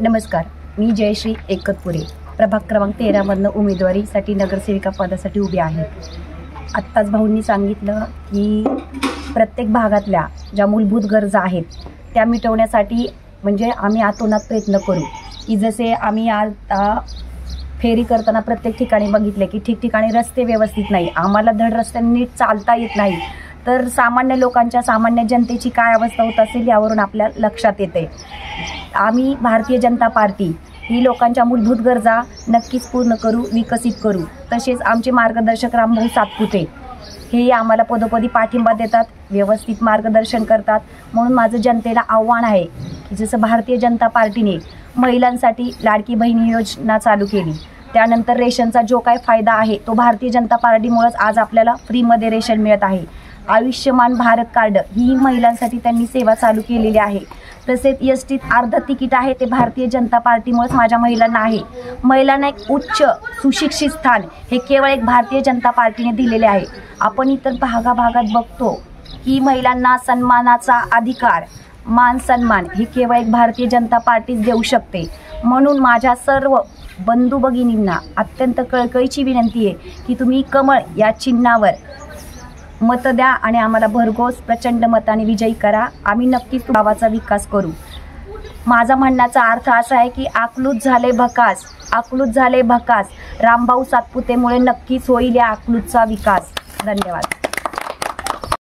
नमस्कार, मी जयश्री एकतपुरे, प्रभाग क्रमांक 13 मधनं उमेदवारीसाठी नगरसेविका पदासाठी उभी आहे। आत्ताच भाऊंनी सांगितलं की प्रत्येक भागातल्या ज्या मूलभूत गरजा आहेत त्या मिटवण्यासाठी म्हणजे आम्ही आतोनात प्रयत्न करू की जसे आम्ही आता फेरी करताना प्रत्येक ठिकाणी बघितले की ठिकठिकाणी रस्ते व्यवस्थित नाही, आम्हाला धड रस्त्याने नीट चालता येत नाही, तर सामान्य लोकांच्या सामान्य जनतेची काय अवस्था होत असेल यावरून आपल्या लक्षात येते। आम्ही भारतीय जनता पार्टी ही लोकांच्या मूलभूत गरजा नक्कीच पूर्ण करू, विकसित करू। तसेच आमचे मार्गदर्शक रामभाऊ सातपुते हे आम्हाला पदोपदी पाठिंबा देतात, व्यवस्थित मार्गदर्शन करतात। म्हणून माझं जनतेला आव्हान आहे की जसं भारतीय जनता पार्टीने महिलांसाठी लाडकी बहीण योजना चालू केली, त्यानंतर रेशनचा जो काही फायदा आहे तो भारतीय जनता पार्टीमुळेच आज आपल्याला फ्रीमध्ये रेशन मिळत आहे। आयुष्यमान भारत कार्ड ही महिलांसाठी त्यांनी सेवा चालू केलेली आहे। तसेच एसटीत अर्ध तिकीट आहे ते भारतीय जनता पार्टीमुळेच माझ्या महिलांना आहे। महिलांना एक उच्च सुशिक्षित स्थान हे केवळ एक भारतीय जनता पार्टीने दिलेले आहे। आपण इतर भागाभागात बघतो की महिलांना सन्मानाचा अधिकार, मान सन्मान हे केवळ एक भारतीय जनता पार्टीच देऊ शकते। म्हणून माझ्या सर्व बंधू भगिनींना अत्यंत कळकळीची विनंती आहे की तुम्ही कमळ या चिन्हावर मत द्या आणि आम्हाला भरघोस प्रचंड मताने विजयी करा। आम्ही नक्कीच गावाचा विकास करू। माझा म्हणण्याचा अर्थ असा आहे की अकलूज झाले भकास, रामभाऊ सातपुतेमुळे नक्कीच होईल या अकलूजचा विकास। धन्यवाद।